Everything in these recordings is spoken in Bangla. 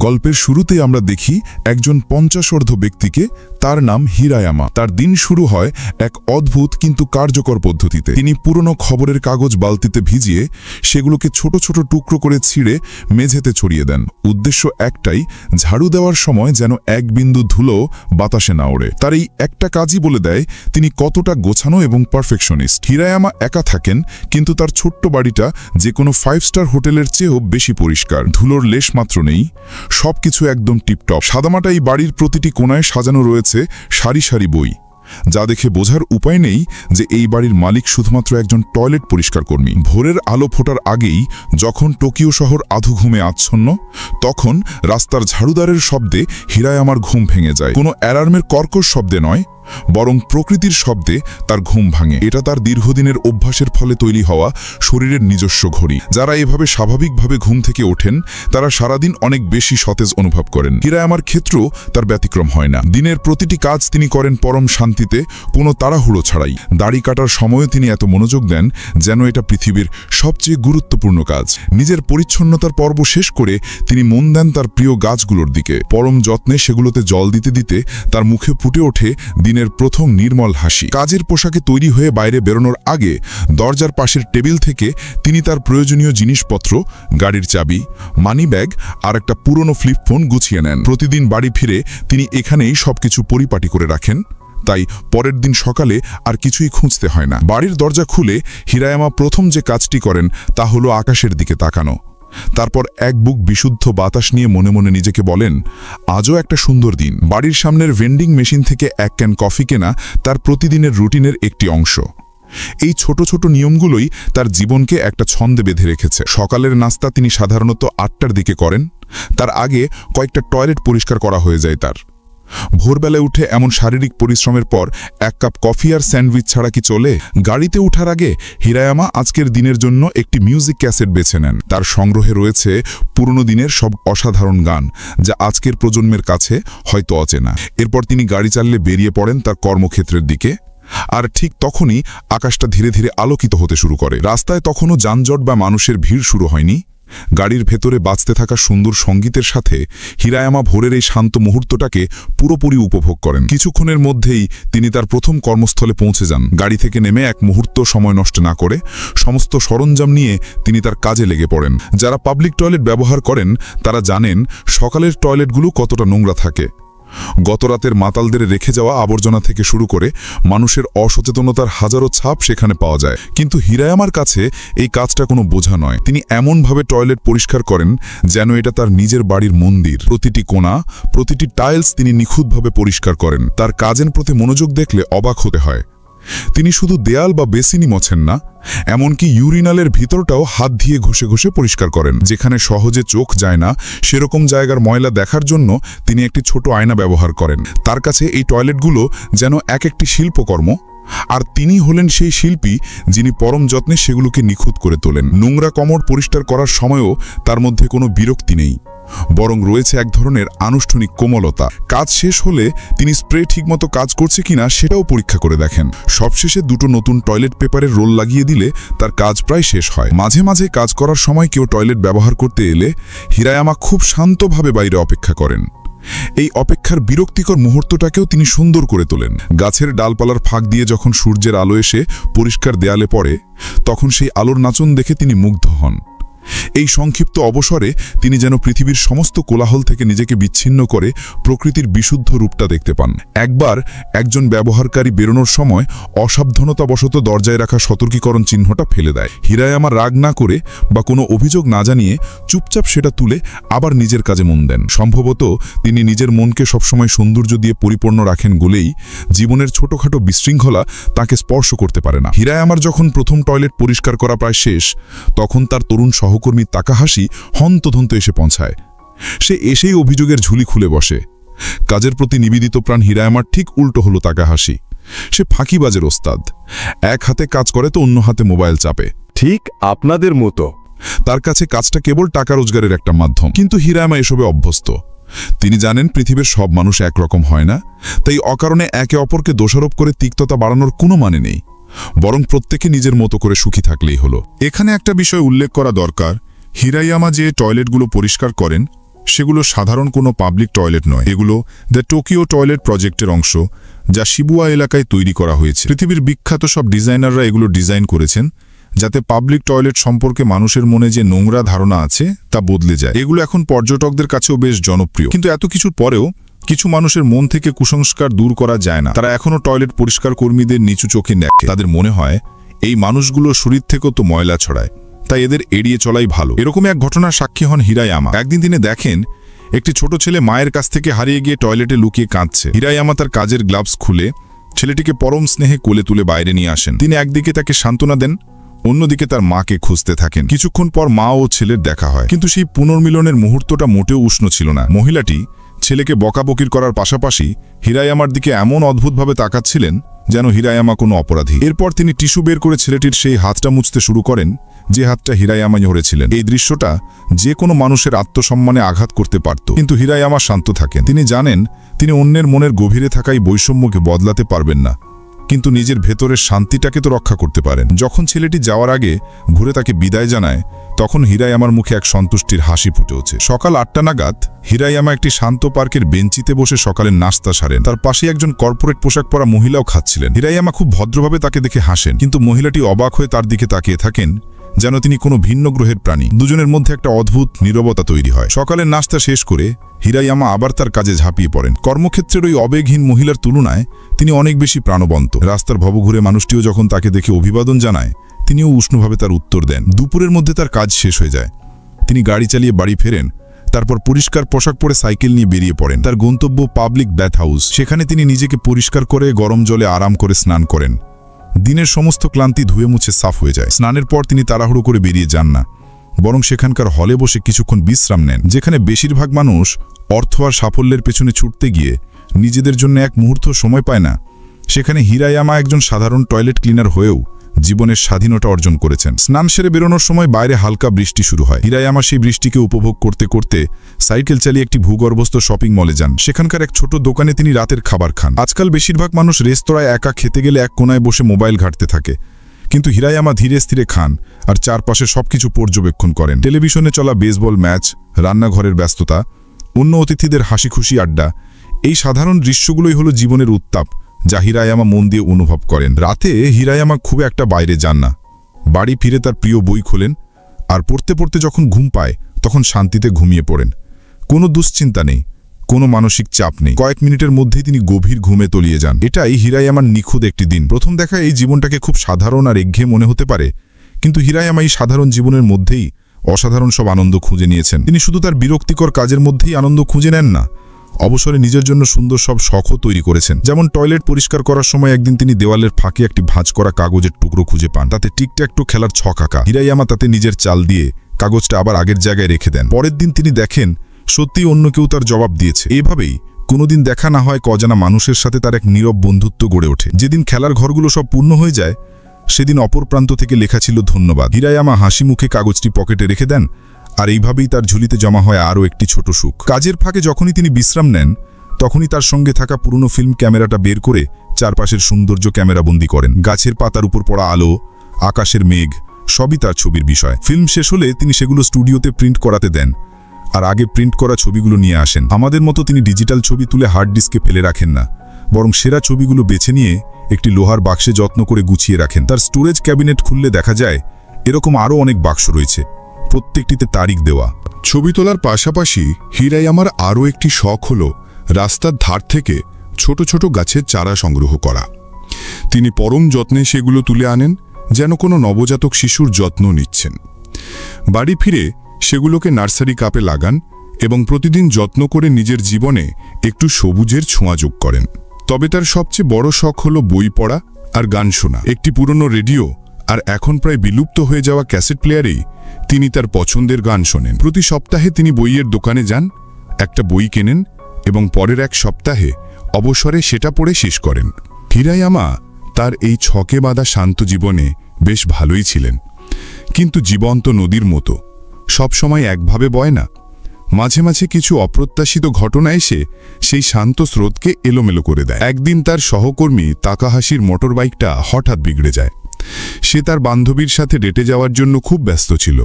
গল্পের শুরুতেই আমরা দেখি একজন 50 ব্যক্তিকে, তার নাম হিরায়ামা। তার দিন শুরু হয় এক অদ্ভুত কিন্তু কার্যকর পদ্ধতিতে। তিনি পুরনো খবরের কাগজ বালতিতে ভিজিয়ে সেগুলোকে ছোট ছোট টুকরো করে ছিঁড়ে মেঝেতে ছড়িয়ে দেন। উদ্দেশ্য একটাই, ঝাড়ু দেওয়ার সময় যেন এক বিন্দু ধুলো বাতাসে না ওড়ে। তার এই একটা কাজই বলে দেয় তিনি কতটা গোছানো এবং পারফেকশনিস্ট। হিরায়ামা একা থাকেন, কিন্তু তার ছোট্ট বাড়িটা যে কোনো 5 স্টার হোটেলের চেয়েও বেশি পরিষ্কার। ধুলোর লেশ মাত্র নেই, সবকিছু একদম টিপটপ। সাদামাটা এই বাড়ির প্রতিটি কোণায় সাজানো রয়েছে সারি সারি বই, যা দেখে বোঝার উপায় নেই যে এই বাড়ির মালিক শুধুমাত্র একজন টয়লেট পরিষ্কার কর্মী। ভোরের আলো ফোটার আগেই যখন টোকিও শহর আধো ঘুমে আচ্ছন্ন, তখন রাস্তার ঝাড়ুদারের শব্দে হিরায়ামার ঘুম ভেঙে যায়। কোনো অ্যালার্মের কর্কশ শব্দে নয়, বরং প্রকৃতির শব্দে তার ঘুম ভাঙে। এটা তার দীর্ঘদিনের অভ্যাসের ফলে তৈরি হওয়া শরীরের নিজস্ব ঘড়ি। যারা এভাবে স্বাভাবিকভাবে ঘুম থেকে ওঠেন তারা সারাদিন অনেক বেশি সতেজ অনুভব করেন। হিরায়ামার ক্ষেত্রেও তার ব্যতিক্রম হয় না। দিনের প্রতিটি কাজ তিনি করেন পরম শান্তিতে, কোনো তাড়াহুড়ো ছাড়াই। দাড়ি কাটার সময়ও তিনি এত মনোযোগ দেন যেন এটা পৃথিবীর সবচেয়ে গুরুত্বপূর্ণ কাজ। নিজের পরিচ্ছন্নতার পর্ব শেষ করে তিনি মন দেন তার প্রিয় গাছগুলোর দিকে। পরম যত্নে সেগুলোতে জল দিতে দিতে তার মুখে ফুটে ওঠে দিনের প্রথম নির্মল হাসি। কাজের পোশাকে তৈরি হয়ে বাইরে বেরোনোর আগে দরজার পাশের টেবিল থেকে তিনি তার প্রয়োজনীয় জিনিসপত্র, গাড়ির চাবি, মানি ব্যাগ আর একটা পুরনো ফ্লিপ ফোন গুছিয়ে নেন। প্রতিদিন বাড়ি ফিরে তিনি এখানেই সবকিছু পরিপাটি করে রাখেন, তাই পরের দিন সকালে আর কিছুই খুঁজতে হয় না। বাড়ির দরজা খুলে হিরায়ামা প্রথম যে কাজটি করেন তা হলো আকাশের দিকে তাকানো। তারপর এক বুক বিশুদ্ধ বাতাস নিয়ে মনে মনে নিজেকে বলেন, আজও একটা সুন্দর দিন। বাড়ির সামনের ভেন্ডিং মেশিন থেকে এক ক্যান কফি কেনা তার প্রতিদিনের রুটিনের একটি অংশ। এই ছোট ছোট নিয়মগুলোই তার জীবনকে একটা ছন্দে বেঁধে রেখেছে। সকালের নাস্তা তিনি সাধারণত 8টার দিকে করেন। তার আগে কয়েকটা টয়লেট পরিষ্কার করা হয়ে যায় তার। ভোরবেলায় উঠে এমন শারীরিক পরিশ্রমের পর এক কাপ কফি আর স্যান্ডউইচ ছাড়া কি চলে? গাড়িতে ওঠার আগে হিরায়ামা আজকের দিনের জন্য একটি মিউজিক ক্যাসেট বেছে নেন। তার সংগ্রহে রয়েছে পুরনো দিনের সব অসাধারণ গান, যা আজকের প্রজন্মের কাছে হয়তো অচেনা। এরপর তিনি গাড়ি চালিয়ে বেরিয়ে পড়েন তার কর্মক্ষেত্রের দিকে। আর ঠিক তখনই আকাশটা ধীরে ধীরে আলোকিত হতে শুরু করে। রাস্তায় তখনও যানজট বা মানুষের ভিড় শুরু হয়নি। গাড়ির ভেতরে বাজতে থাকা সুন্দর সঙ্গীতের সাথে হিরায়ামা ভোরের এই শান্ত মুহূর্তটাকে পুরোপুরি উপভোগ করেন। কিছুক্ষণের মধ্যেই তিনি তার প্রথম কর্মস্থলে পৌঁছে যান। গাড়ি থেকে নেমে এক মুহূর্ত সময় নষ্ট না করে সমস্ত সরঞ্জাম নিয়ে তিনি তার কাজে লেগে পড়েন। যারা পাবলিক টয়লেট ব্যবহার করেন তারা জানেন সকালের টয়লেটগুলো কতটা নোংরা থাকে। গতরাতের মাতালদের রেখে যাওয়া আবর্জনা থেকে শুরু করে মানুষের অসচেতনতার হাজারো ছাপ সেখানে পাওয়া যায়। কিন্তু হিরায়ামার কাছে এই কাজটা কোনো বোঝা নয়। তিনি এমনভাবে টয়লেট পরিষ্কার করেন যেন এটা তার নিজের বাড়ির মন্দির। প্রতিটি কোণা, প্রতিটি টাইলস তিনি নিখুঁতভাবে পরিষ্কার করেন। তার কাজের প্রতি মনোযোগ দেখলে অবাক হতে হয়। তিনি শুধু দেয়াল বা বেসিনই মোছেন না, এমনকি ইউরিনালের ভিতরটাও হাত দিয়ে ঘষে ঘষে পরিষ্কার করেন। যেখানে সহজে চোখ যায় না সেরকম জায়গার ময়লা দেখার জন্য তিনি একটি ছোট আয়না ব্যবহার করেন। তার কাছে এই টয়লেটগুলো যেন এক একটি শিল্পকর্ম, আর তিনি হলেন সেই শিল্পী যিনি পরম যত্নে সেগুলোকে নিখুঁত করে তোলেন। নোংরা কমোড পরিষ্কার করার সময়ও তার মধ্যে কোনো বিরক্তি নেই, বরং রয়েছে এক ধরনের আনুষ্ঠানিক কোমলতা। কাজ শেষ হলে তিনি স্প্রে ঠিকমতো কাজ করছে কিনা সেটাও পরীক্ষা করে দেখেন। সবশেষে দুটো নতুন টয়লেট পেপারের রোল লাগিয়ে দিলে তার কাজ প্রায় শেষ হয়। মাঝে মাঝে কাজ করার সময় কেউ টয়লেট ব্যবহার করতে এলে হিরায়ামা খুব শান্তভাবে বাইরে অপেক্ষা করেন। এই অপেক্ষার বিরক্তিকর মুহূর্তটাকেও তিনি সুন্দর করে তোলেন। গাছের ডালপালার ফাঁক দিয়ে যখন সূর্যের আলো এসে পরিষ্কার দেয়ালে পড়ে, তখন সেই আলোর নাচন দেখে তিনি মুগ্ধ হন। এই সংক্ষিপ্ত অবসরে তিনি যেন পৃথিবীর সমস্ত কোলাহল থেকে নিজেকে বিচ্ছিন্ন করে প্রকৃতির বিশুদ্ধ রূপটা দেখতে পান। একবার একজন ব্যবহারকারী বেরোনোর সময় অসাবধানতাবশত দরজায় রাখা সতর্কীকরণ চিহ্নটা ফেলে দেয়। হিরায়ামা রাগ না করে বা কোনো অভিযোগ না জানিয়ে চুপচাপ সেটা তুলে আবার নিজের কাজে মন দেন। সম্ভবত তিনি নিজের মনকে সবসময় সৌন্দর্য দিয়ে পরিপূর্ণ রাখেন বলেই জীবনের ছোটখাটো বিশৃঙ্খলা তাকে স্পর্শ করতে পারে না। হিরায়ামার যখন প্রথম টয়লেট পরিষ্কার করা প্রায় শেষ, তখন তার তরুণ সহকর্মী তাকাহাশি হন্তদন্ত এসে পৌঁছায়। সে এসেই অভিযোগের ঝুলি খুলে বসে। কাজের প্রতি নিবেদিত প্রাণ হিরায়ামার ঠিক উল্টো হলো তাকাহাশি। সে ফাঁকিবাজের ওস্তাদ। এক হাতে কাজ করে তো অন্য হাতে মোবাইল চাপে। ঠিক আপনাদের মতো। তার কাছে কাজটা কেবল টাকা রোজগারের একটা মাধ্যম। কিন্তু হিরায়ামা এসবে অভ্যস্ত। তিনি জানেন পৃথিবীর সব মানুষ একরকম হয় না, তাই অকারণে একে অপরকে দোষারোপ করে তিক্ততা বাড়ানোর কোনো মানে নেই, বরং প্রত্যেকে নিজের মতো করে সুখী থাকলেই হলো। এখানে একটা বিষয় উল্লেখ করা দরকার, হিরায়ামা যে টয়লেটগুলো পরিষ্কার করেন সেগুলো সাধারণ কোনো পাবলিক টয়লেট নয়, এগুলো দ্য টোকিও টয়লেট প্রজেক্টের অংশ, যা শিবুয়া এলাকায় তৈরি করা হয়েছে। পৃথিবীর বিখ্যাত সব ডিজাইনাররা এগুলো ডিজাইন করেছেন যাতে পাবলিক টয়লেট সম্পর্কে মানুষের মনে যে নোংরা ধারণা আছে তা বদলে যায়। এগুলো এখন পর্যটকদের কাছেও বেশ জনপ্রিয়। কিন্তু এত কিছুর পরেও কিছু মানুষের মন থেকে কুসংস্কার দূর করা যায় না। তারা এখনও টয়লেট পরিষ্কার কর্মীদের নিচু চোখে দেখে। তাদের মনে হয় এই মানুষগুলো শরীর থেকেও তো ময়লা ছড়ায়, তাই এদের এড়িয়ে চলাই ভালো। এরকম এক ঘটনার সাক্ষী হন হিরায়ামা। একদিন তিনি দেখেন একটি ছোট ছেলে মায়ের কাছ থেকে হারিয়ে গিয়ে টয়লেটে লুকিয়ে কাঁদছে। হিরায়ামা তার কাজের গ্লাভস খুলে ছেলেটিকে পরম স্নেহে কোলে তুলে বাইরে নিয়ে আসেন। তিনি একদিকে তাকে সান্ত্বনা দেন, অন্যদিকে তার মাকে খুঁজতে থাকেন। কিছুক্ষণ পর মা ও ছেলের দেখা হয়, কিন্তু সেই পুনর্মিলনের মুহূর্তটা মোটেও উষ্ণ ছিল না। মহিলাটি ছেলেকে বকাবকির করার পাশাপাশি হিরায়ামার দিকে এমন অদ্ভুতভাবে তাকাচ্ছিলেন যেন হিরায়ামা কোনো অপরাধী। এরপর তিনি টিস্যু বের করে ছেলেটির সেই হাতটা মুছতে শুরু করেন যে হাতটা হিরায়ামা ধরেছিলেন। এই দৃশ্যটা যে কোনো মানুষের আত্মসম্মানে আঘাত করতে পারত, কিন্তু হিরায়ামা শান্ত থাকেন। তিনি জানেন তিনি অন্যের মনের গভীরে থাকাই বৈষম্যকে বদলাতে পারবেন না, কিন্তু নিজের ভেতরের শান্তিটাকে তো রক্ষা করতে পারেন। যখন ছেলেটি যাওয়ার আগে ঘুরে তাকে বিদায় জানায়, তখন হিরায়ামার মুখে এক সন্তুষ্টির হাসি ফুটে ওঠে। সকাল 8টা নাগাদ হিরায়ামা একটি শান্ত পার্কের বেঞ্চিতে বসে সকালের নাস্তা সারেন। তার পাশে একজন কর্পোরেট পোশাক পরা মহিলাও খাচ্ছিলেন। হিরায়ামা খুব ভদ্রভাবে তাকে দেখে হাসেন, কিন্তু মহিলাটি অবাক হয়ে তার দিকে তাকিয়ে থাকেন যেন তিনি কোনো ভিন্ন গ্রহের প্রাণী। দুজনের মধ্যে একটা অদ্ভুত নীরবতা তৈরি হয়। সকালের নাস্তা শেষ করে হিরায়ামা আবার তার কাজে ঝাঁপিয়ে পড়েন। কর্মক্ষেত্রের ওই আবেগহীন মহিলার তুলনায় তিনি অনেক বেশি প্রাণবন্ত। রাস্তার ভবঘুরে মানুষটিও যখন তাকে দেখে অভিবাদন জানায়, তিনিও উষ্ণভাবে তার উত্তর দেন। দুপুরের মধ্যে তার কাজ শেষ হয়ে যায়। তিনি গাড়ি চালিয়ে বাড়ি ফেরেন, তারপর পরিষ্কার পোশাক পরে সাইকেল নিয়ে বেরিয়ে পড়েন। তার গন্তব্য পাবলিক ব্যাথ হাউস। সেখানে তিনি নিজেকে পরিষ্কার করে গরম জলে আরাম করে স্নান করেন। দিনের সমস্ত ক্লান্তি ধুয়ে মুছে সাফ হয়ে যায়। স্নানের পর তিনি তাড়াহুড়ো করে বেরিয়ে যান না, বরং সেখানকার হলে বসে কিছুক্ষণ বিশ্রাম নেন। যেখানে বেশিরভাগ মানুষ অর্থ আর সাফল্যের পেছনে ছুটতে গিয়ে নিজেদের জন্য এক মুহূর্ত সময় পায় না, সেখানে হিরায়ামা একজন সাধারণ টয়লেট ক্লিনার হয়েও জীবনের স্বাধীনতা অর্জন করেছেন। স্নান সেরে বেরোনোর সময় বাইরে হালকা বৃষ্টি শুরু হয়। হিরায়ামা সেই বৃষ্টিকে উপভোগ করতে করতে সাইকেল চালিয়ে একটি ভূগর্ভস্থ শপিং মলে যান। সেখানকার এক ছোট দোকানে তিনি রাতের খাবার খান। আজকাল বেশিরভাগ মানুষ রেস্তোরাঁয় একা খেতে গেলে এক কোনায় বসে মোবাইল ঘাঁটতে থাকে, কিন্তু হিরায়ামা ধীরে স্থিরে খান আর চারপাশে সবকিছু পর্যবেক্ষণ করেন। টেলিভিশনে চলা বেসবল ম্যাচ, রান্নাঘরের ব্যস্ততা, অন্য অতিথিদের হাসি খুশি আড্ডা, এই সাধারণ দৃশ্যগুলোই হলো জীবনের উত্তাপ যা হিরায়ামা মন দিয়ে অনুভব করেন। রাতে হিরায়ামা খুব একটা বাইরে যান না। বাড়ি ফিরে তার প্রিয় বই খোলেন আর পড়তে পড়তে যখন ঘুম পায় তখন শান্তিতে ঘুমিয়ে পড়েন। কোনো দুশ্চিন্তা নেই, কোনো মানসিক চাপ নেই। কয়েক মিনিটের মধ্যেই তিনি গভীর ঘুমে তলিয়ে যান। এটাই হিরায়ামার নিখুঁত একটি দিন। প্রথম দেখা এই জীবনটাকে খুব সাধারণ আর একঘেয়ে মনে হতে পারে, কিন্তু হিরায়ামা এই সাধারণ জীবনের মধ্যেই অসাধারণ সব আনন্দ খুঁজে নিয়েছেন। তিনি শুধু তার বিরক্তিকর কাজের মধ্যেই আনন্দ খুঁজে নেন না, অবসরে নিজের জন্য সুন্দর সব শখও তৈরি করেছেন। যেমন টয়লেট পরিষ্কার করার সময় একদিন তিনি দেওয়ালের ফাঁকে একটি ভাঁজ করা কাগজের টুকরো খুঁজে পান। তাতে টিকট্যাকটো খেলার ছক আঁকা। হিরায়ামা তাতে নিজের চাল দিয়ে কাগজটা আবার আগের জায়গায় রেখে দেন। পরের দিন তিনি দেখেন সত্যিই অন্য কেউ তার জবাব দিয়েছে। এভাবেই কোনোদিন দেখা না হয় অজানা মানুষের সাথে তার এক নীরব বন্ধুত্ব গড়ে ওঠে। যেদিন খেলার ঘরগুলো সব পূর্ণ হয়ে যায় সেদিন অপর প্রান্ত থেকে লেখা ছিল ধন্যবাদ। হিরায়ামা হাসি মুখে কাগজটি পকেটে রেখে দেন, আর এইভাবেই তার ঝুলিতে জমা হয় আরও একটি ছোট সুখ। কাজের ফাঁকে যখনই তিনি বিশ্রাম নেন তখনই তার সঙ্গে থাকা পুরনো ফিল্ম ক্যামেরাটা বের করে চারপাশের সৌন্দর্য ক্যামেরাবন্দি করেন। গাছের পাতার উপর পড়া আলো, আকাশের মেঘ, সবই তার ছবির বিষয়। ফিল্ম শেষ হলে তিনি সেগুলো স্টুডিওতে প্রিন্ট করাতে দেন, আর আগে প্রিন্ট করা ছবিগুলো নিয়ে আসেন। আমাদের মতো তিনি ডিজিটাল ছবি তুলে হার্ড ডিস্কে ফেলে রাখেন না, বরং সেরা ছবিগুলো বেছে নিয়ে একটি লোহার বাক্সে যত্ন করে গুছিয়ে রাখেন। তার স্টোরেজ ক্যাবিনেট খুললে দেখা যায় এরকম আরও অনেক বাক্স রয়েছে, প্রত্যেকটিতে তারিখ দেওয়া। ছবি তোলার পাশাপাশি হিরায়ামার আরও একটি শখ হল রাস্তার ধার থেকে ছোট ছোট গাছের চারা সংগ্রহ করা। তিনি পরম যত্নে সেগুলো তুলে আনেন, যেন কোনো নবজাতক শিশুর যত্ন নিচ্ছেন। বাড়ি ফিরে সেগুলোকে নার্সারি কাপে লাগান এবং প্রতিদিন যত্ন করে নিজের জীবনে একটু সবুজের ছোঁয়া যোগ করেন। তবে তার সবচেয়ে বড় শখ হলো বই পড়া আর গান শোনা। একটি পুরনো রেডিও আর এখন প্রায় বিলুপ্ত হয়ে যাওয়া ক্যাসেট প্লেয়ারেই তিনি তার পছন্দের গান শোনেন। প্রতি সপ্তাহে তিনি বইয়ের দোকানে যান, একটা বই কেনেন এবং পরের এক সপ্তাহে অবসরে সেটা পড়ে শেষ করেন। হিরায়ামা তার এই ছকে বাঁধা শান্ত জীবনে বেশ ভালোই ছিলেন, কিন্তু জীবন্ত নদীর মতো সবসময় একভাবে বয় না। মাঝে মাঝে কিছু অপ্রত্যাশিত ঘটনা এসে সেই শান্ত স্রোতকে এলোমেলো করে দেয়। একদিন তার সহকর্মী তাকাহাশির মোটরবাইকটা হঠাৎ বিগড়ে যায়। সে তার বান্ধবীর সাথে ডেটে যাওয়ার জন্য খুব ব্যস্ত ছিল।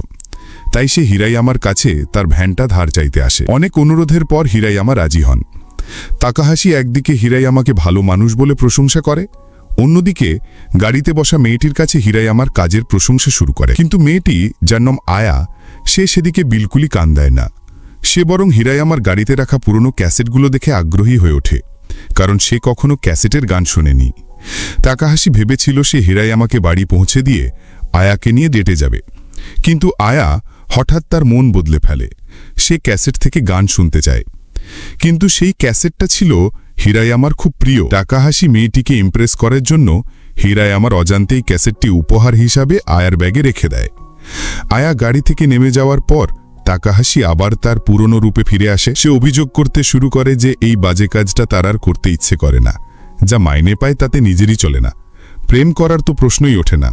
তাই সে হিরাইয়ামার কাছে তার ভ্যানটা ধার চাইতে আসে। অনেক অনুরোধের পর হিরাইয়ামা রাজি হন। তাকাহাশি একদিকে হিরাইয়ামাকে ভালো মানুষ বলে প্রশংসা করে, অন্যদিকে গাড়িতে বসা মেয়েটির কাছে হিরাইয়ামার কাজের প্রশংসা শুরু করে। কিন্তু মেয়েটি, যার নাম আয়া, সে সেদিকে বিলকুলই কান দেয় না। সে বরং হিরাইয়ামার গাড়িতে রাখা পুরনো ক্যাসেটগুলো দেখে আগ্রহী হয়ে ওঠে, কারণ সে কখনো ক্যাসেটের গান শোনেনি। তাকাহাশি ভেবেছিল সে হিরাইয়ামাকে বাড়ি পৌঁছে দিয়ে আয়াকে নিয়ে ডেটে যাবে, কিন্তু আয়া হঠাৎ তার মন বদলে ফেলে। সে ক্যাসেট থেকে গান শুনতে চায়, কিন্তু সেই ক্যাসেটটা ছিল হিরাইয়ামার খুব প্রিয়। তাকাহাশি মেয়েটিকে ইমপ্রেস করার জন্য হিরাইয়ামার অজান্তেই ক্যাসেটটি উপহার হিসাবে আয়ার ব্যাগে রেখে দেয়। আয়া গাড়ি থেকে নেমে যাওয়ার পর তাকাহাশি আবার তার পুরনো রূপে ফিরে আসে। সে অভিযোগ করতে শুরু করে যে এই বাজে কাজটা তার আর করতে ইচ্ছে করে না, যা মাইনে পায় তাতে নিজেরই চলে না, প্রেম করার তো প্রশ্নই ওঠে না।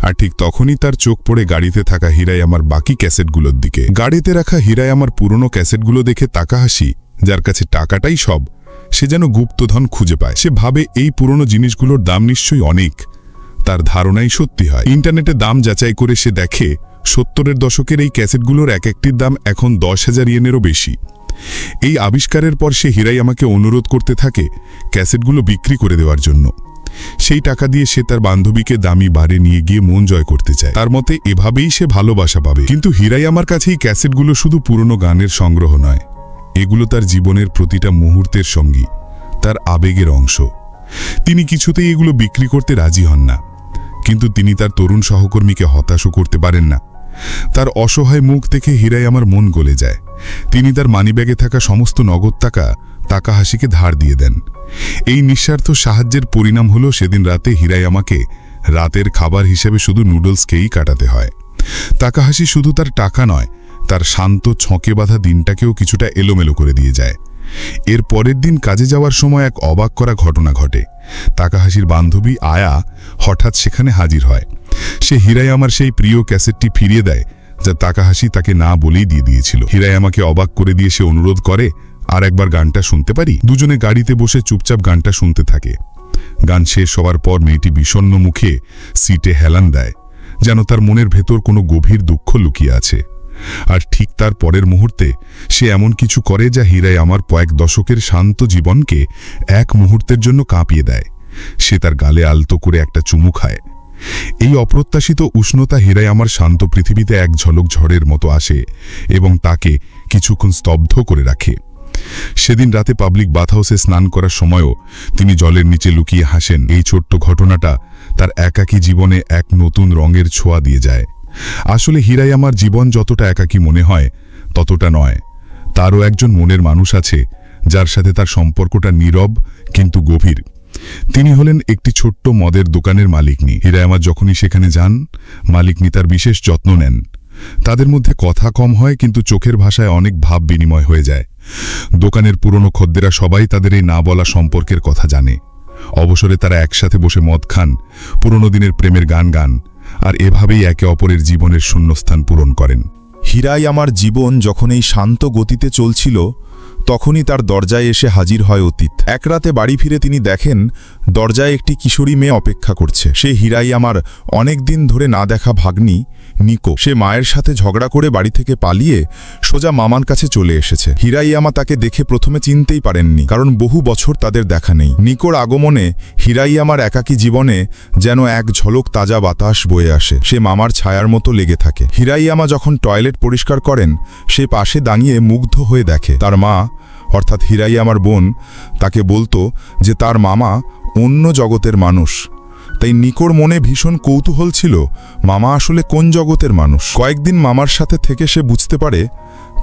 আর ঠিক তখনই তার চোখ পড়ে গাড়িতে থাকা হিরাইয়ামার বাকি ক্যাসেটগুলোর দিকে। গাড়িতে রাখা হিরাইয়ামার পুরনো ক্যাসেটগুলো দেখে তাকাহাশি, যার কাছে টাকাটাই সব, সে যেন গুপ্তধন খুঁজে পায়। সে ভাবে এই পুরনো জিনিসগুলোর দাম নিশ্চয়ই অনেক। তার ধারণাই সত্যি হয়। ইন্টারনেটে দাম যাচাই করে সে দেখে 70-এর দশকের এই ক্যাসেটগুলোর এক একটির দাম এখন 10,000 ইয়েনেরও বেশি। এই আবিষ্কারের পর সে হিরাইয়ামাকে অনুরোধ করতে থাকে ক্যাসেটগুলো বিক্রি করে দেওয়ার জন্য। সেই টাকা দিয়ে সে তার বান্ধবীকে দামি বারে নিয়ে গিয়ে মন জয় করতে চায়। তার মতে এভাবেই সে ভালোবাসা পাবে। কিন্তু হিরাইয়ামার কাছে এই ক্যাসেটগুলো শুধু পুরনো গানের সংগ্রহ নয়, এগুলো তার জীবনের প্রতিটা মুহূর্তের সঙ্গী, তার আবেগের অংশ। তিনি কিছুতেই এগুলো বিক্রি করতে রাজি হন না, কিন্তু তিনি তার তরুণ সহকর্মীকে হতাশও করতে পারেন না। তার অসহায় মুখ দেখে হিরাইয়ামার মন গলে যায়। তিনি তার মানিব্যাগে থাকা সমস্ত নগদ টাকা তাকাহাশিকে ধার দিয়ে দেন। এই নিঃস্বার্থ সাহায্যের পরিণাম হল সেদিন রাতে হিরাইয়ামাকে রাতের খাবার হিসেবে শুধু নুডলসকেই কাটাতে হয়। তাকাহাশি শুধু তার টাকা নয়, তার শান্ত ছকে বাঁধা দিনটাকেও কিছুটা এলোমেলো করে দিয়ে যায়। এর পরের দিন কাজে যাওয়ার সময় এক অবাক করা ঘটনা ঘটে। তাকাহাশির বান্ধবী আয়া হঠাৎ সেখানে হাজির হয়। সে হিরাইয়ামার সেই প্রিয় ক্যাসেটটি ফিরিয়ে দেয়, যা তাকাহাশি তাকে না বলেই দিয়ে দিয়েছিল। হিরাইয়ামাকে অবাক করে দিয়ে সে অনুরোধ করে, আর একবার গানটা শুনতে পারি? দুজনে গাড়িতে বসে চুপচাপ গানটা শুনতে থাকে। গান শেষ হওয়ার পর মেয়েটি বিষণ্ণ মুখে সিটে হেলান দেয়, যেন তার মনের ভেতর কোনো গভীর দুঃখ লুকিয়ে আছে। আর ঠিক তার পরের মুহূর্তে সে এমন কিছু করে যা হিরাইয়ামার কয়েক দশকের শান্ত জীবনকে এক মুহূর্তের জন্য কাঁপিয়ে দেয়। সে তার গালে আলতো করে একটা চুমু খায়। এই অপ্রত্যাশিত উষ্ণতা হিরাইয়ামার শান্ত পৃথিবীতে এক ঝলক ঝড়ের মতো আসে এবং তাকে কিছুক্ষণ স্তব্ধ করে রাখে। সেদিন রাতে পাবলিক বাথহাউসে স্নান করার সময়ও তিনি জলের নিচে লুকিয়ে হাসেন। এই ছোট্ট ঘটনাটা তার একাকী জীবনে এক নতুন রঙের ছোঁয়া দিয়ে যায়। আসলে হিরাইয়ামার জীবন যতটা একাকী মনে হয় ততটা নয়। তারও একজন মনের মানুষ আছে, যার সাথে তার সম্পর্কটা নীরব কিন্তু গভীর। তিনি হলেন একটি ছোট্ট মদের দোকানের মালিকনি। হিরাইয়ামা যখনই সেখানে যান, মালিকনি তার বিশেষ যত্ন নেন। তাদের মধ্যে কথা কম হয়, কিন্তু চোখের ভাষায় অনেক ভাব বিনিময় হয়ে যায়। দোকানের পুরনো খদ্দেরা সবাই তাদের এই না বলা সম্পর্কের কথা জানে। অবসরে তারা একসাথে বসে মদ খান, পুরনো দিনের প্রেমের গান গান, আর এভাবেই একে অপরের জীবনের শূন্যস্থান পূরণ করেন। হিরাইয়ামার জীবন যখন এই শান্ত গতিতে চলছিল, তখনই তার দরজায় এসে হাজির হয় অতীত। এক রাতে বাড়ি ফিরে তিনি দেখেন দরজায় একটি কিশোরী মেয়ে অপেক্ষা করছে। সে হিরাইয়ামার অনেক দিন ধরে না দেখা ভাগ্নি নিকো। সে মায়ের সাথে ঝগড়া করে বাড়ি থেকে পালিয়ে সোজা মামার কাছে চলে এসেছে। হিরাইয়ামা তাকে দেখে প্রথমে চিনতেই পারেননি, কারণ বহু বছর তাদের দেখা নেই। নিকোর আগমনে হিরাইয়ামার একাকী জীবনে যেন এক ঝলক তাজা বাতাস বয়ে আসে। সে মামার ছায়ার মতো লেগে থাকে। হিরাইয়ামা যখন টয়লেট পরিষ্কার করেন, সে পাশে দাঁড়িয়ে মুগ্ধ হয়ে দেখে তার মা, অর্থাৎ হিরাইয়ামার বোন, তাকে বলতো যে তার মামা অন্য জগতের মানুষ। তাই নিকোর মনে ভীষণ কৌতূহল ছিল মামা আসলে কোন জগতের মানুষ। কয়েকদিন মামার সাথে থেকে সে বুঝতে পারে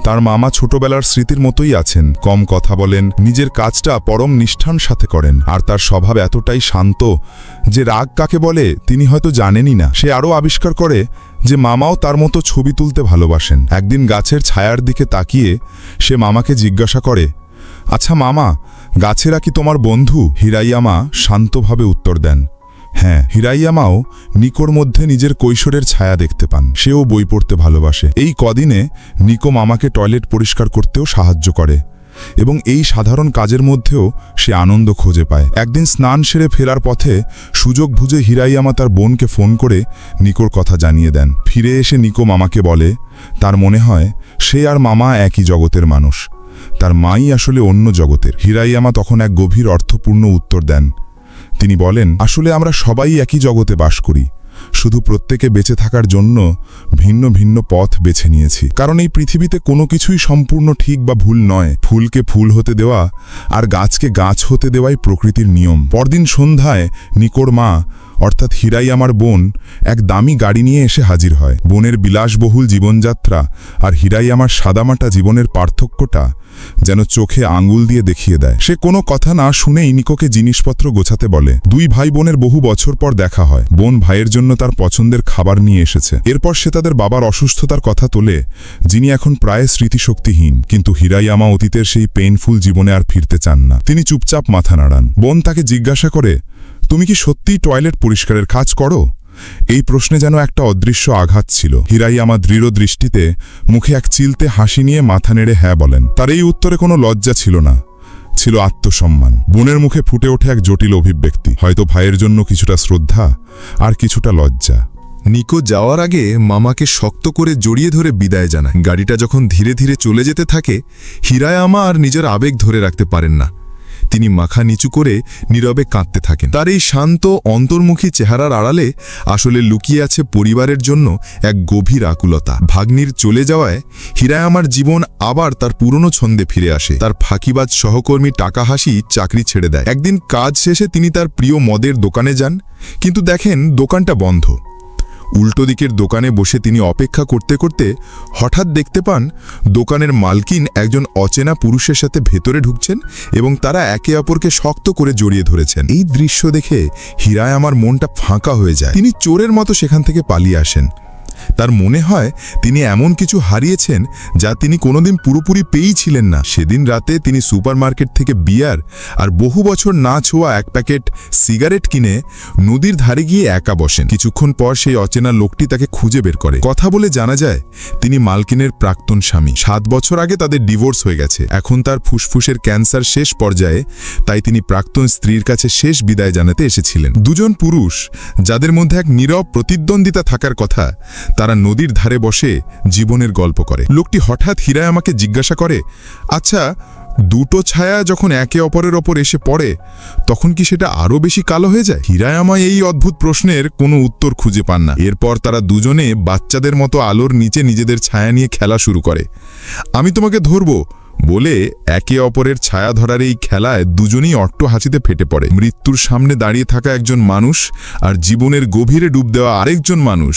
তার মামা ছোটবেলার স্মৃতির মতোই আছেন, কম কথা বলেন, নিজের কাজটা পরম নিষ্ঠার সাথে করেন, আর তার স্বভাব এতটাই শান্ত যে রাগ কাকে বলে তিনি হয়তো জানেনই না। সে আরও আবিষ্কার করে যে মামাও তার মতো ছবি তুলতে ভালোবাসেন। একদিন গাছের ছায়ার দিকে তাকিয়ে সে মামাকে জিজ্ঞাসা করে, আচ্ছা মামা, গাছেরা কি তোমার বন্ধু? হিরাইয়ামা শান্তভাবে উত্তর দেন, হ্যাঁ। হিরাইয়ামাও নিকোর মধ্যে নিজের কৈশোরের ছায়া দেখতে পান। সেও বই পড়তে ভালোবাসে। এই কদিনে নিকো মামাকে টয়লেট পরিষ্কার করতেও সাহায্য করে। এবং এই সাধারণ কাজের মধ্যেও সে আনন্দ খুঁজে পায়। একদিন স্নান সেরে ফেরার পথে সুযোগ বুঝে হিরাইয়ামা তার বোনকে ফোন করে নিকোর কথা জানিয়ে দেন। ফিরে এসে নিকো মামাকে বলে তার মনে হয় সে আর মামা একই জগতের মানুষ, তার মাই আসলে অন্য জগতের। হিরাইয়ামা তখন এক গভীর অর্থপূর্ণ উত্তর দেন। তিনি বলেন, আসলে আমরা সবাই একই জগতে বাস করি, শুধু প্রত্যেকে বেঁচে থাকার জন্য ভিন্ন ভিন্ন পথ বেছে নিয়েছি। কারণ এই পৃথিবীতে কোনো কিছুই সম্পূর্ণ ঠিক বা ভুল নয়। ফুলকে ফুল হতে দেওয়া আর গাছকে গাছ হতে দেওয়াই প্রকৃতির নিয়ম। পরদিন সন্ধ্যায় নিকোর মা অর্থাৎ হিরাইয়ামার বোন এক দামি গাড়ি নিয়ে এসে হাজির হয়। বোনের বিলাসবহুল জীবনযাত্রা আর হিরাইয়ামার সাদামাটা জীবনের পার্থক্যটা যেন চোখে আঙুল দিয়ে দেখিয়ে দেয়। সে কোনো কথা না শুনেই নিকোকে জিনিসপত্র গোছাতে বলে। দুই ভাই বোনের বহু বছর পর দেখা হয়। বোন ভাইয়ের জন্য তার পছন্দের খাবার নিয়ে এসেছে। এরপর সে তাদের বাবার অসুস্থতার কথা তোলে, যিনি এখন প্রায় স্মৃতিশক্তিহীন। কিন্তু হিরাইয়ামা অতীতের সেই পেইনফুল জীবনে আর ফিরতে চান না। তিনি চুপচাপ মাথা নাড়ান। বোন তাকে জিজ্ঞাসা করে, তুমি কি সত্যিই টয়লেট পরিষ্কারের কাজ করো? এই প্রশ্নে যেন একটা অদৃশ্য আঘাত ছিল। হিরাইয়ামা দৃঢ় দৃষ্টিতে মুখে এক চিলতে হাসি নিয়ে মাথা নেড়ে হ্যাঁ বলেন। তার এই উত্তরে কোনো লজ্জা ছিল না, ছিল আত্মসম্মান। বোনের মুখে ফুটে ওঠে এক জটিল অভিব্যক্তি, হয়তো ভাইয়ের জন্য কিছুটা শ্রদ্ধা আর কিছুটা লজ্জা। নিকো যাওয়ার আগে মামাকে শক্ত করে জড়িয়ে ধরে বিদায় জানায়। গাড়িটা যখন ধীরে ধীরে চলে যেতে থাকে, হিরাইয়ামা আর নিজের আবেগ ধরে রাখতে পারেন না। তিনি মাথা নিচু করে নীরবে কাঁদতে থাকেন। তার এই শান্ত অন্তর্মুখী চেহারার আড়ালে আসলে লুকিয়ে আছে পরিবারের জন্য এক গভীর আকুলতা। ভাগ্নির চলে যাওয়ায় হিরাইয়ামার জীবন আবার তার পুরনো ছন্দে ফিরে আসে। তার ফাঁকিবাজ সহকর্মী টাকাহাসি চাকরি ছেড়ে দেয়। একদিন কাজ শেষে তিনি তার প্রিয় মদের দোকানে যান, কিন্তু দেখেন দোকানটা বন্ধ। উল্টো দিকের দোকানে বসে তিনি অপেক্ষা করতে করতে হঠাৎ দেখতে পান দোকানের মালকিন একজন অচেনা পুরুষের সাথে ভেতরে ঢুকছেন এবং তারা একে অপরকে শক্ত করে জড়িয়ে ধরেছেন। এই দৃশ্য দেখে হিরাইয়ামার মনটা ফাঁকা হয়ে যায়। তিনি চোরের মতো সেখান থেকে পালিয়ে আসেন। তার মনে হয় তিনি এমন কিছু হারিয়েছেন যা তিনি কোনোদিন পুরোপুরি পেয়েছিলেন না। সেদিন রাতে তিনি সুপারমার্কেট থেকে বিয়ার আর বহু বছর না ছোঁয়া এক প্যাকেট সিগারেট কিনে নদীর ধারে গিয়ে একা বসেন। কিছুক্ষণ পর সেই অচেনা লোকটি তাকে খুঁজে বের করে। কথা বলে জানা যায় তিনি মালকিনের প্রাক্তন স্বামী। 7 বছর আগে তাদের ডিভোর্স হয়ে গেছে। এখন তার ফুসফুসের ক্যান্সার শেষ পর্যায়ে, তাই তিনি প্রাক্তন স্ত্রীর কাছে শেষ বিদায় জানাতে এসেছিলেন। দুজন পুরুষ যাদের মধ্যে এক নীরব প্রতিদ্বন্দ্বিতা থাকার কথা, তারা নদীর ধারে বসে জীবনের গল্প করে। লোকটি হঠাৎ হিরাইয়ামাকে জিজ্ঞাসা করে, আচ্ছা, দুটো ছায়া যখন একে অপরের ওপর এসে পড়ে তখন কি সেটা আরো বেশি কালো হয়ে যায়? হিরাইয়ামা এই অদ্ভুত প্রশ্নের কোনো উত্তর খুঁজে পান না। এরপর তারা দুজনে বাচ্চাদের মতো আলোর নিচে নিজেদের ছায়া নিয়ে খেলা শুরু করে। আমি তোমাকে ধরবো বলে একে অপরের ছায়া ধরার এই খেলায় দুজনেই অট্ট হাসিতে ফেটে পড়ে। মৃত্যুর সামনে দাঁড়িয়ে থাকা একজন মানুষ আর জীবনের গভীরে ডুব দেওয়া আরেকজন মানুষ,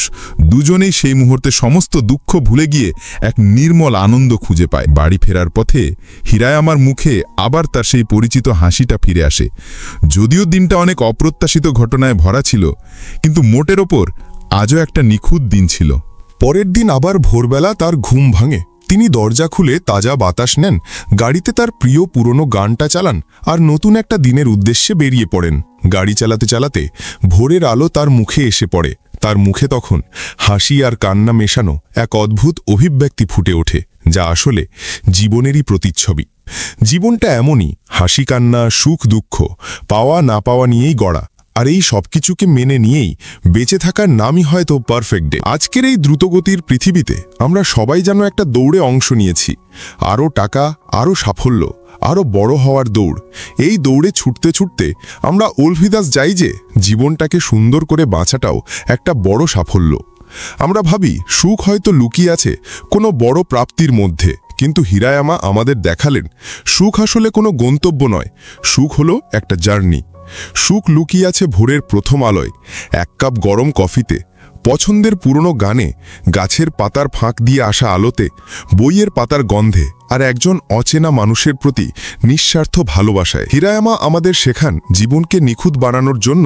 দুজনেই সেই মুহূর্তে সমস্ত দুঃখ ভুলে গিয়ে এক নির্মল আনন্দ খুঁজে পায়। বাড়ি ফেরার পথে হিরাইয়ামার মুখে আবার তার সেই পরিচিত হাসিটা ফিরে আসে। যদিও দিনটা অনেক অপ্রত্যাশিত ঘটনায় ভরা ছিল, কিন্তু মোটের ওপর আজও একটা নিখুঁত দিন ছিল। পরের দিন আবার ভোরবেলা তার ঘুম ভাঙে। তিনি দরজা খুলে তাজা বাতাস নেন, গাড়িতে তার প্রিয় পুরনো গানটা চালান আর নতুন একটা দিনের উদ্দেশ্যে বেরিয়ে পড়েন। গাড়ি চালাতে চালাতে ভোরের আলো তার মুখে এসে পড়ে। তার মুখে তখন হাসি আর কান্না মেশানো এক অদ্ভুত অভিব্যক্তি ফুটে ওঠে, যা আসলে জীবনেরই প্রতিচ্ছবি। জীবনটা এমনই, হাসি কান্না, সুখ দুঃখ, পাওয়া না পাওয়া নিয়েই গড়া। আর এই সবকিছুকে মেনে নিয়েই বেঁচে থাকার নামই হয়তো পারফেক্ট ডে। আজকের এই দ্রুতগতির পৃথিবীতে আমরা সবাই যেন একটা দৌড়ে অংশ নিয়েছি। আরও টাকা, আরও সাফল্য, আরও বড় হওয়ার দৌড়। এই দৌড়ে ছুটতে ছুটতে আমরা অলভিদাস যাই যে জীবনটাকে সুন্দর করে বাঁচাটাও একটা বড় সাফল্য। আমরা ভাবি সুখ হয়তো লুকিয়ে আছে কোনো বড় প্রাপ্তির মধ্যে, কিন্তু হিরাইয়ামা আমাদের দেখালেন সুখ আসলে কোনো গন্তব্য নয়, সুখ হলো একটা জার্নি। সুখ লুকিয়ে আছে ভোরের প্রথম আলোয়, এক কাপ গরম কফিতে, পছন্দের পুরনো গানে, গাছের পাতার ফাঁক দিয়ে আসা আলোতে, বইয়ের পাতার গন্ধে আর একজন অচেনা মানুষের প্রতি নিঃস্বার্থ ভালোবাসায়। হিরাইয়ামা আমাদের শেখান জীবনকে নিখুঁত বানানোর জন্য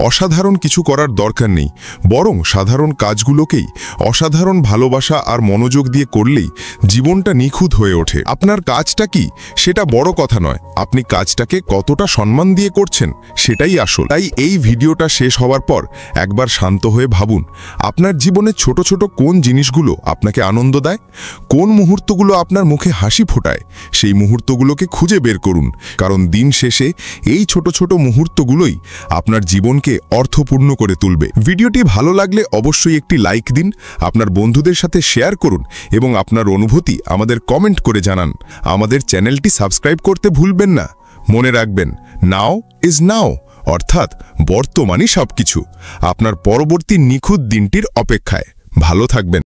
অসাধারণ কিছু করার দরকার নেই, বরং সাধারণ কাজগুলোকেই অসাধারণ ভালোবাসা আর মনোযোগ দিয়ে করলেই জীবনটা নিখুঁত হয়ে ওঠে। আপনার কাজটা কি সেটা বড় কথা নয়, আপনি কাজটাকে কতটা সম্মান দিয়ে করছেন সেটাই আসল। তাই এই ভিডিওটা শেষ হওয়ার পর একবার শান্ত হয়ে ভাবুন, আপনার জীবনে ছোট ছোট কোন জিনিসগুলো আপনাকে আনন্দ দেয়, কোন মুহূর্তগুলো আপনার মুখে হাসি ফোটায় সেই মুহূর্তগুলোকে খুঁজে বের করুন, কারণ দিন শেষে এই ছোট ছোট মুহূর্তগুলোই আপনার জীবনকে অর্থপূর্ণ করে তুলবে। ভিডিওটি ভালো লাগলে অবশ্যই একটি লাইক দিন, আপনার বন্ধুদের সাথে শেয়ার করুন এবং আপনার অনুভূতি আমাদের কমেন্ট করে জানান। আমাদের চ্যানেলটি সাবস্ক্রাইব করতে ভুলবেন না। মনে রাখবেন, নাও ইজ নাও, অর্থাৎ বর্তমানই সবকিছু। আপনার পরবর্তী নিখুঁত দিনটির অপেক্ষায়। ভালো থাকবেন।